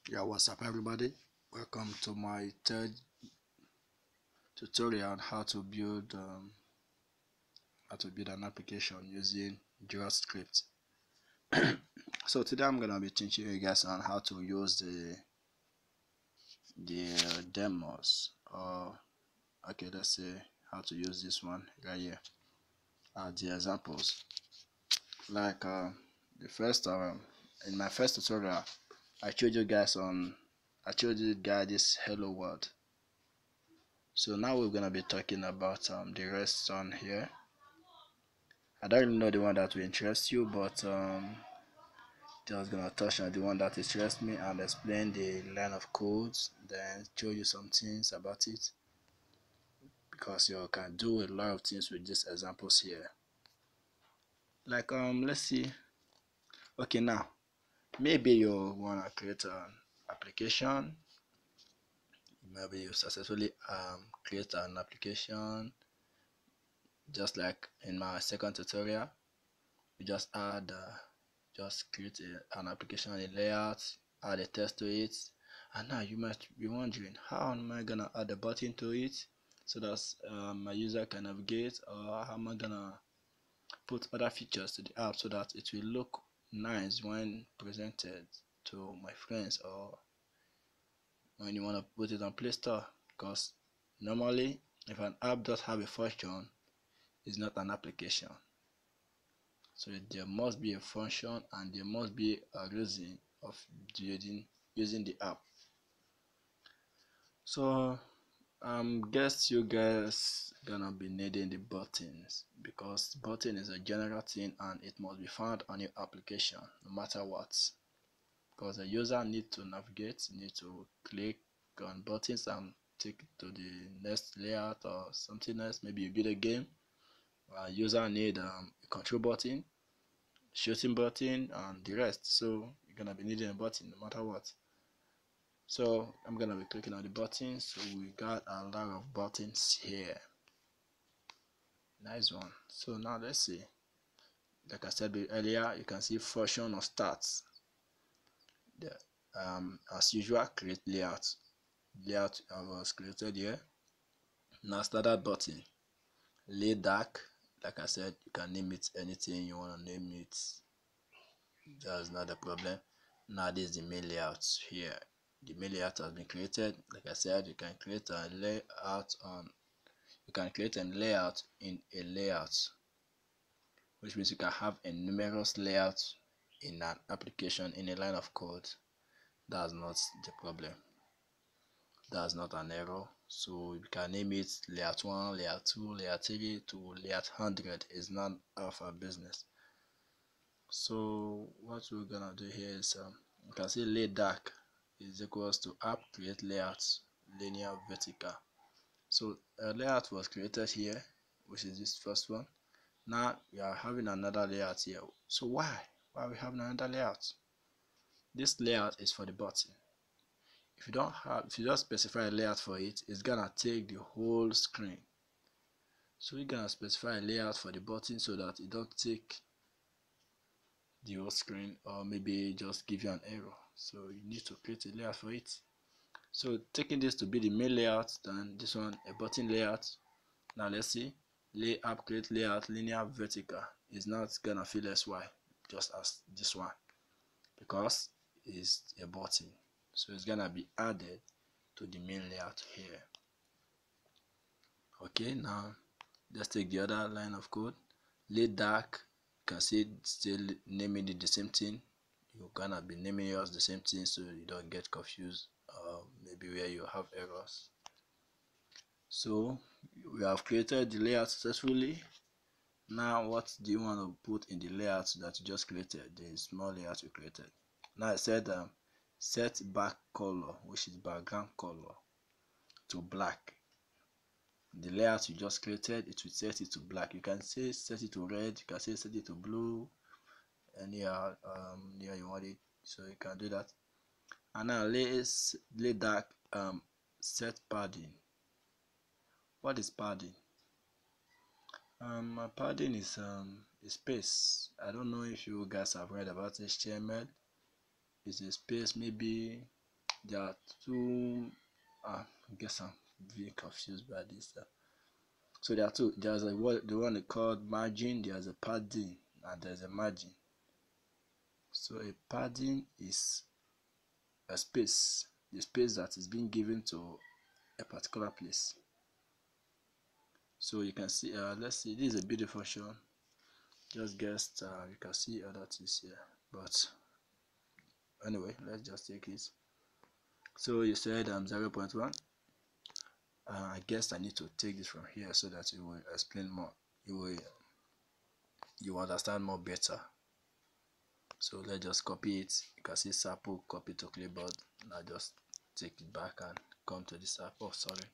Yeah, what's up everybody? Welcome to my third tutorial on how to build an application using Droidscript. So today I'm gonna be teaching you guys on how to use the demos, or okay, let's say how to use this one right here. The examples, like the first in my first tutorial I showed you guys this hello world. So now we're gonna be talking about the rest on here. I don't really know the one that will interest you, but just gonna touch on the one that interests me and explain the line of codes, then show you some things about it, because you can do a lot of things with these examples here. Like let's see. Okay, now maybe you wanna create an application. Maybe you successfully create an application, just like in my second tutorial. You just create an application, a layout, add a text to it, and now you might be wondering, how am I gonna add a button to it so that my user can navigate, or how am I gonna put other features to the app so that it will look nice when presented to my friends, or when you want to put it on Play Store. Because normally if an app does have a function, it's not an application. So there must be a function and there must be a reason of using the app. So guess you guys gonna be needing the buttons, because button is a general thing and it must be found on your application no matter what. Because the user need to navigate, need to click on buttons and take it to the next layout or something else. Maybe you build a game, user need a control button, shooting button, and the rest. So you're gonna be needing a button no matter what. So I'm gonna be clicking on the buttons. So we got a lot of buttons here. Nice one. So now let's see. Like I said earlier, you can see function or starts. As usual, create layout. Layout was created here. Now standard button. Lay dark. Like I said, you can name it anything you want to name it. That's not a problem. Now this is the main layout here. The main layout has been created. Like I said, you can create a layout in a layout, which means you can have a numerous layouts in an application in a line of code. That's not the problem. That's not an error. So you can name it layout 1, layout 2, layout 3 to layout 100. Is none of our business. So what we're gonna do here is you can see lay dark is equals to app create layouts linear vertical. So a layout was created here, which is this first one. Now we are having another layout here. So why are we having another layout? This layout is for the button. If you just specify a layout for it, it's gonna take the whole screen. So we're gonna specify a layout for the button so that it don't take the whole screen, or maybe just give you an error. So you need to create a layout for it. So taking this to be the main layout, then this one a button layout. Now let's see, lay app create layout linear vertical is not gonna feel SY just as this one, because it's a button. So it's gonna be added to the main layout here. Okay, now let's take the other line of code. Lay dark, you can see still naming it the same thing. You're gonna be naming yours the same thing so you don't get confused, maybe where you have errors. So we have created the layout successfully. Now what do you want to put in the layout that you just created, the small layout you created? Now I said set back color, which is background color, to black. The layout you just created, it will set it to black. You can say set it to red, you can say set it to blue, anyhow you want it, so you can do that. And now lay dark, set padding. What is padding? Padding is a space. I don't know if you guys have read about HTML. It's a space, maybe there are two. I guess I'm being confused by this. So there are two. There's a what the one called margin. There's a padding, and there's a margin. So a padding is a space, the space that is being given to a particular place. So you can see, let's see, this is a building function. Just guessed, you can see other things here, but anyway, let's just take it. So you said 0.1. I guess I need to take this from here so that it will explain more. You understand more better. So let's just copy it. You can see sample, copy to clipboard. Now just take it back and come to this app. Oh, sorry.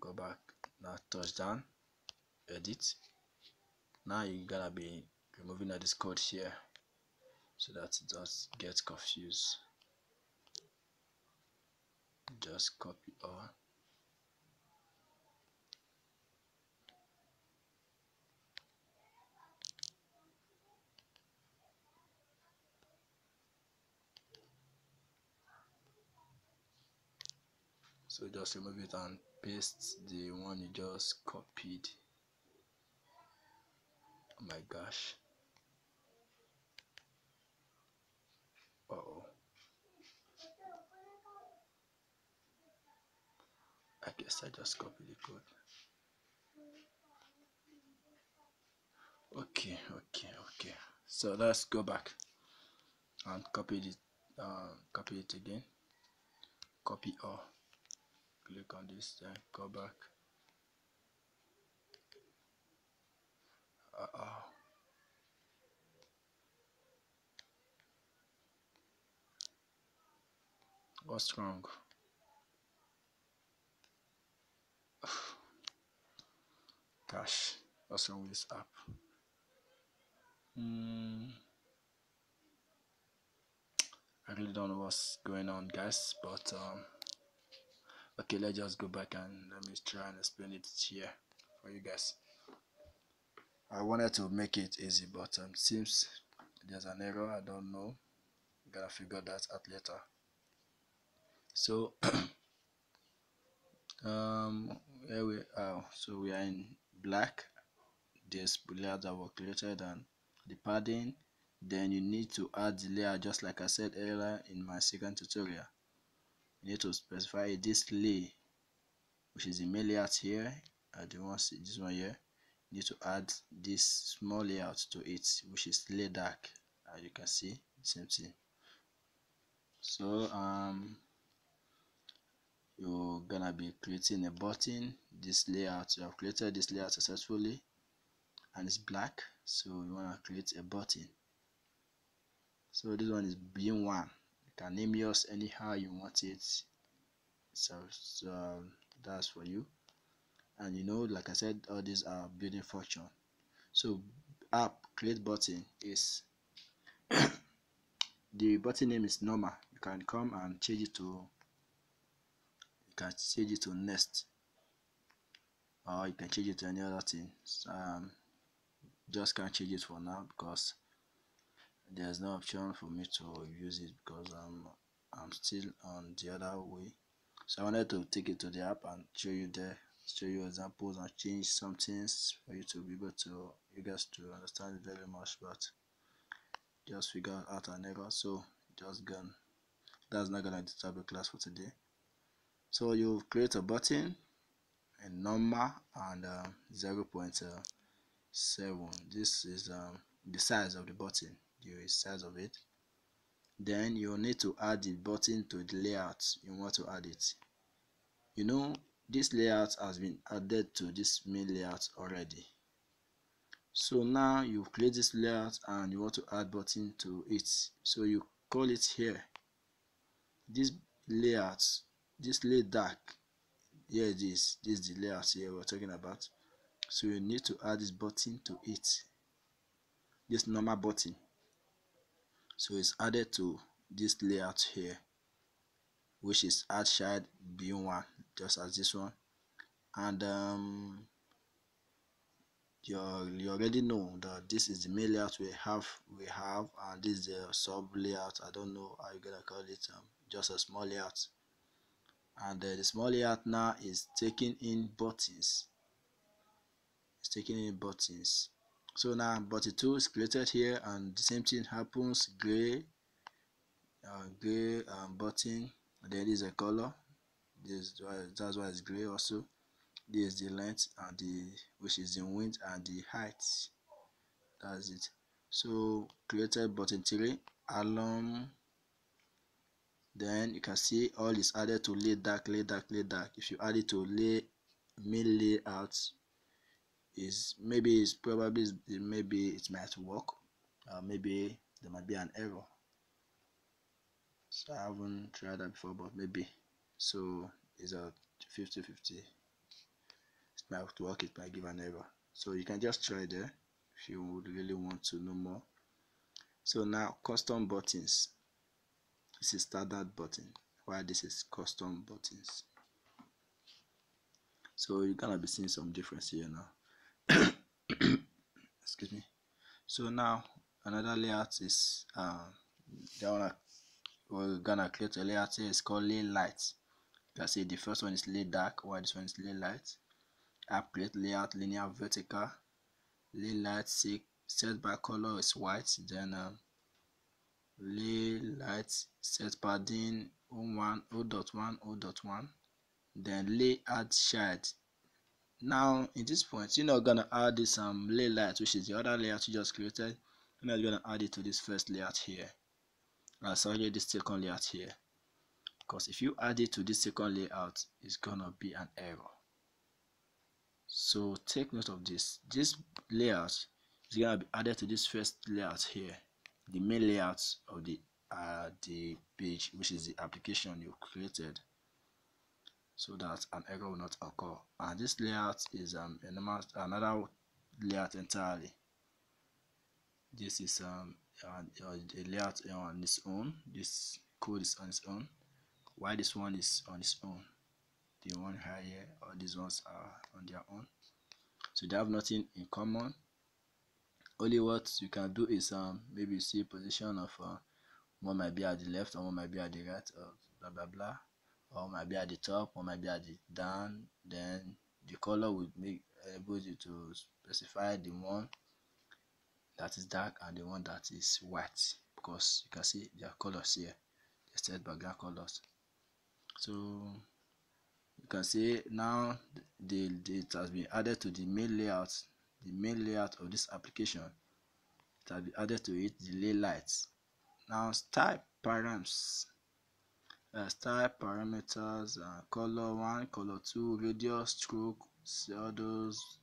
Go back. Now touch down, edit. Now you're gonna be removing all this code here so that it does get confused. Just copy all. So just remove it and paste the one you just copied. Oh my gosh. Uh-oh. I guess I just copied the code. Okay. So let's go back and copy it again. Copy all. Click on this, then go back. What's wrong? Gosh, what's wrong with this app? I really don't know what's going on, guys, but okay, let's just go back and let me try and explain it here for you guys. I wanted to make it easy, but seems there's an error. I don't know. Gotta figure that out later. So here we are. So we are in black. This layer that was created and the padding. Then you need to add the layer, just like I said earlier in my second tutorial. You need to specify a display, which is the main layout here. The one, this one here. You need to add this small layout to it, which is lay dark. As you can see, same thing. So you're gonna be creating a button. This layout, you have created this layout successfully and it's black, so you want to create a button. So this one is B1. You can name yours anyhow you want it. So that's for you. And you know, like I said, all these are building function. So app create button is the button name is normal. You can come and change it to next, or you can change it to any other thing. Just can't change it for now because there's no option for me to use it because I'm still on the other way. So I wanted to take it to the app and show you examples and change some things for you to be able to, you guys to understand it very much, but just figure out an error. So just gone. That's not gonna disturb the class for today. So you create a button, a number, and 0.7. This is the size of the button, the size of it. Then you need to add the button to the layout you want to add it. You know, this layout has been added to this main layout already. So now you create this layout and you want to add button to it. So you call it here. This layout, this lay dark, here it is. This is the layout here we're talking about. So you need to add this button to it. This normal button. So it's added to this layout here, which is add child B1, just as this one. And you already know that this is the main layout we have, and this is the sub layout. I don't know how you're gonna call it, just a small layout. And the small layout now is taking in buttons. It's taking in buttons. So now button 2 is created here, and the same thing happens. Gray button, and then this is a color. That's why it's gray also. This is the length, and which is the width and the height. That's it. So created button 3 along. Then you can see all is added to lay dark, lay dark, lay dark. If you add it to main layout, maybe it might work, maybe there might be an error. So I haven't tried that before, but maybe. So it's a 50-50. It might work, it might give an error. So you can just try there if you would really want to know more. So now custom buttons. This is standard button, while this is custom buttons. So you're gonna be seeing some difference here now. Excuse me. So now another layout is we're gonna create a layout here. It's called lay light. You can see the first one is lay dark, while this one is lay light. App create layout linear vertical. Lay light set by color is white. Then lay light set padding 0.1, 0.1. Then lay add shade. Now in this point, you're not gonna add this lay light, which is the other layout you just created. You're not gonna add it to this first layout here. Sorry, this second layout here. Because if you add it to this second layout, it's gonna be an error. So take note of this. This layout is gonna be added to this first layout here, the main layout of the page, which is the application you created, so that an error will not occur. And this layout is another layout entirely. This is a layout on its own. This code is on its own, while this one is on its own. The one higher, or these ones are on their own. So they have nothing in common. Only what you can do is maybe see position of one might be at the left, or one might be at the right, or blah blah blah, or might be at the top, or might be at the down. Then the color will able you to specify the one that is dark and the one that is white, because you can see their colors here, the set background colors. So you can see now it has been added to the main layout of this application. It has been added to it, the lay lights. Now style parameters, color 1, color 2, radius, stroke, shadows,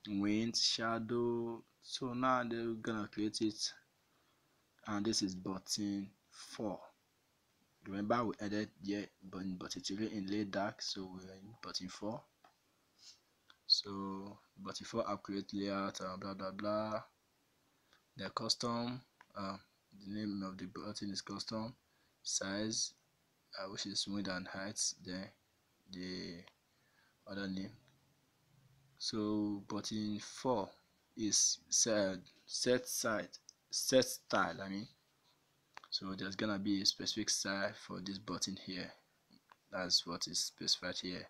wind, shadow. So now they're gonna create it, and this is button 4. Remember we added here button 3 in lay dark, so we're in button 4. So button 4 app create layout, blah blah blah. The custom, the name of the button is custom, size, which is width and height, then the other name. So button 4 is set style, I mean. So there's gonna be a specific style for this button here. That's what is specified here.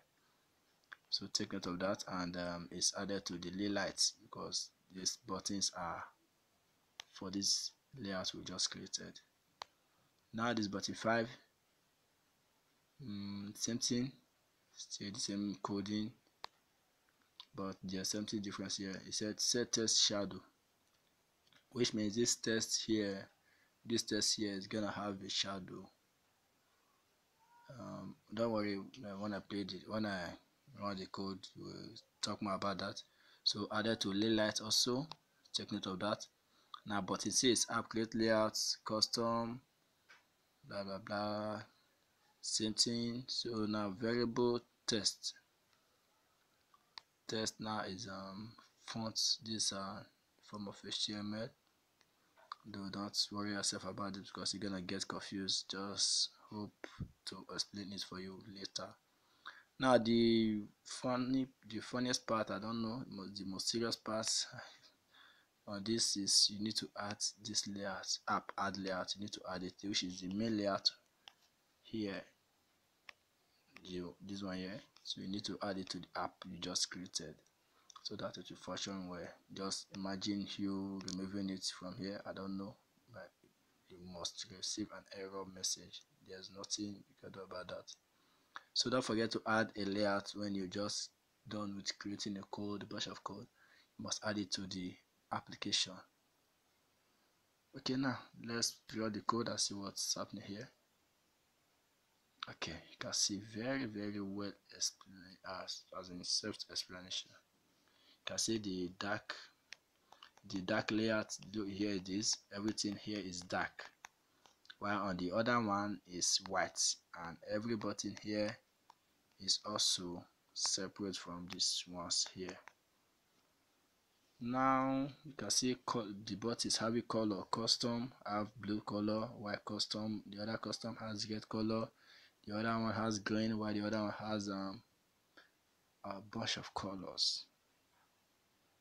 So take note of that, and it's added to the lay lights because these buttons are for this layout we just created. Now this button 5, same thing, still the same coding, but there's something different here. It said set text shadow, which means this text here is gonna have a shadow. Don't worry, when I run the code, we'll talk more about that. So added to lay light also, take note of that. Now button 6, app create layouts, custom, blah blah blah, same thing. So now variable text now is fonts. This form of HTML. Don't worry yourself about it because you're gonna get confused. Just hope to explain it for you later. Now the funniest part, I don't know, the most serious part on this is you need to add this layout, add layout. You need to add it, which is the main layout here, this one here. So you need to add it to the app you just created, so that it will function well. Just imagine you removing it from here, I don't know, but you must receive an error message. There's nothing you can do about that. So don't forget to add a layout when you're just done with creating a code, a bunch of code. You must add it to the application. Okay, now let's draw the code and see what's happening here. Okay, you can see very well explained, as in self-explanation. You can see the dark layout. Here it is, everything here is dark, while on the other one is white, and every button here is also separate from these ones here. Now you can see the buttons have a color. Custom have blue color, while custom, the other custom has red color, the other one has green, while the other one has a bunch of colors.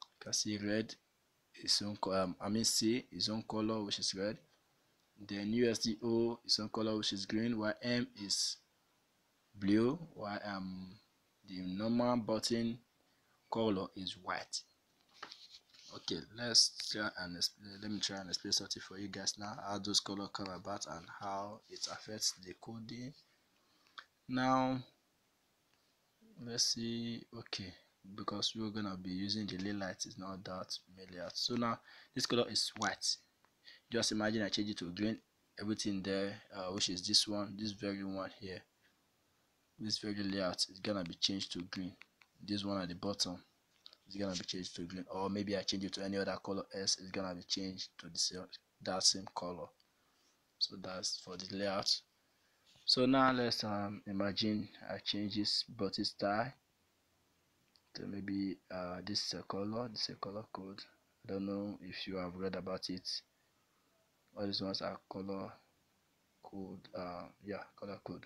You can see red is own C is own color, which is red. Then USDO is own color, which is green, while M is blue, while the normal button color is white. Okay, let me try and explain something for you guys now, how those colors come about and how it affects the coding. Now let's see. Okay, because we're gonna be using the light, is not that layout. So now this color is white. Just imagine I change it to green, everything there, which is this one, this very one here, this very layout is gonna be changed to green. This one at the bottom is gonna be changed to green, or maybe I change it to any other color else, it's gonna be changed to that same color. So that's for the layout. So now let's imagine I change this button style. So maybe this is a color, this is a color code. I don't know if you have read about it. All these ones are color code. Yeah, color code.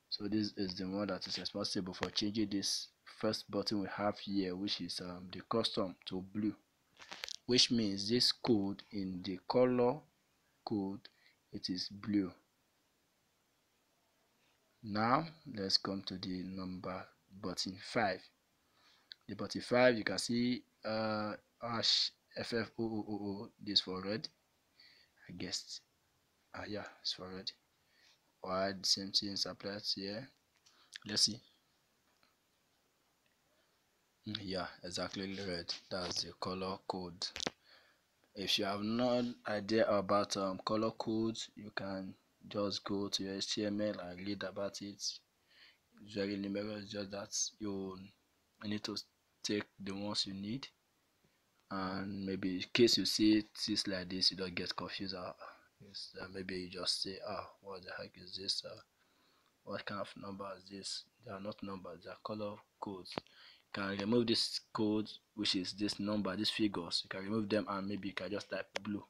So this is the one that is responsible for changing this first button we have here, which is the custom, to blue, which means this code in the color code, it is blue. Now let's come to the number button 5. The button 5, you can see hash FFOOOO, this for red, I guess. Yeah, it's for red. Why the same things applies here? Let's see. Yeah, exactly red. That's the color code. If you have no idea about color codes, you can just go to your HTML and read about it. It's very numerous, just that you need to take the ones you need, and maybe in case you see things like this, you don't get confused. Maybe you just say, what the heck is this? What kind of number is this? They are not numbers, they are color codes. You can remove this code, which is this number, these figures. You can remove them, and maybe you can just type blue,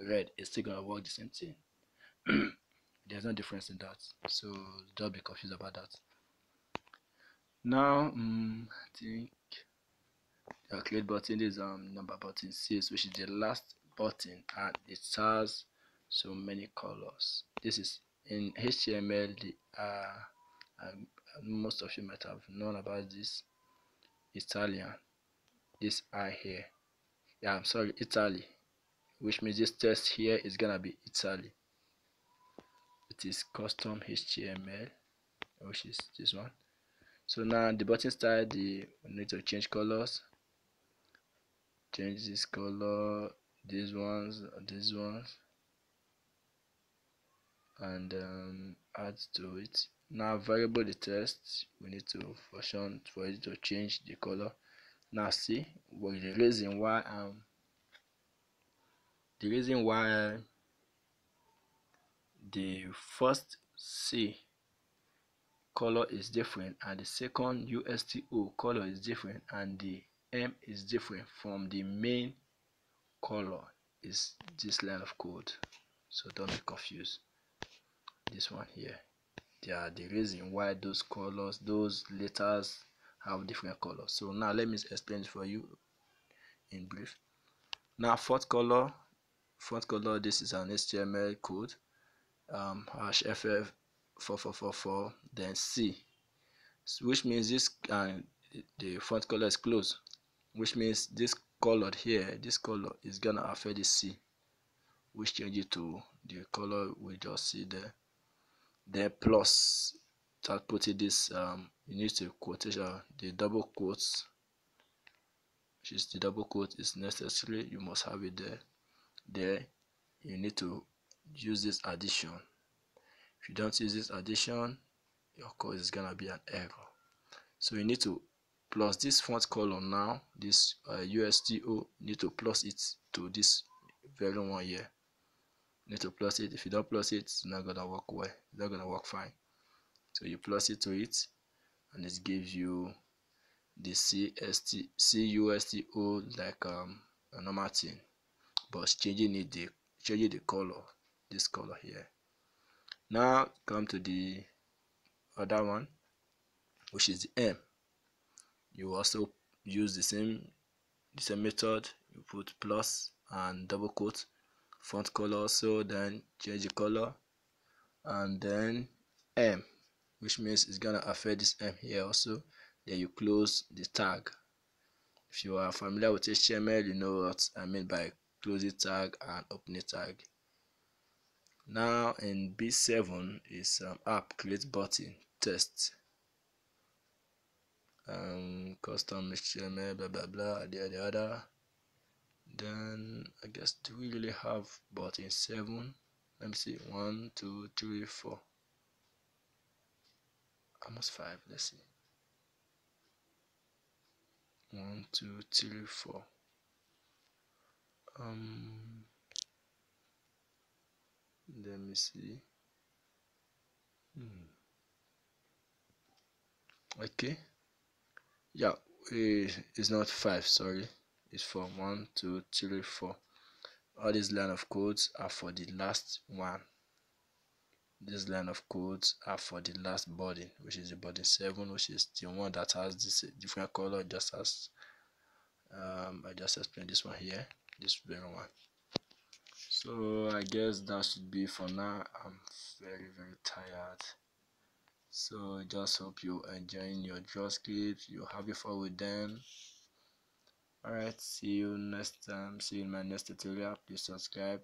red. It's still gonna work the same thing. There's no difference in that, so don't be confused about that. Now I think the create button is number button 6, which is the last button, and it has so many colors. This is in HTML. Most of you might have known about this. Italian, this I here, yeah, I'm sorry, Italy, which means this text here is gonna be Italy. It is custom HTML, which is this one. So now the button style, we need to change colors. Change this color, these ones, and add to it. Now variable the text, we need to function for it to change the color. Now see, the reason why the first C color is different and the second USTO color is different and the M is different from the main color is this line of code. So don't be confused. This one here, the reason why those colors, those letters have different colors. So now let me explain it for you in brief. Now font color, this is an HTML code, hash ff4444 then C, which means this the font color is closed, which means this color here, this color is gonna affect the C, which change it to the color we just see there. Then plus, start putting this you need to quotation, the double quotes, which is the double quote is necessary, you must have it there. You need to use this addition. If you don't use this addition, your code is gonna be an error. So you need to plus this font color now, this USTO, you need to plus it to this very one here. You need to plus it. If you don't plus it, it's not gonna work well, it's not gonna work fine. So you plus it to it, and it gives you the CUSTO, like a normal thing, but changing the color, this color here. Now come to the other one, which is the M. You also use the same method. You put plus and double quote font color also, then change the color, and then M, which means it's gonna affect this M here also. Then you close the tag. If you are familiar with HTML, you know what I mean by closing tag and opening tag. Now in B7 is app create button test, custom HTML, blah blah blah, the other. Then I guess, do we really have button 7? Let me see, 1 2 3 4, almost 5. Let's see, 1 2 3 4. Let me see. Okay, yeah, it's not 5, sorry, it's 4. 1 2 3 4. All these line of codes are for the last one. This line of codes are for the last body, which is the body 7, which is the one that has this different color, just as I just explained this one here, this very one. So I guess that should be for now. I'm very tired, so just hope you enjoying your Droidscript, you have fun with them. Alright, see you next time, see you in my next tutorial. Please subscribe.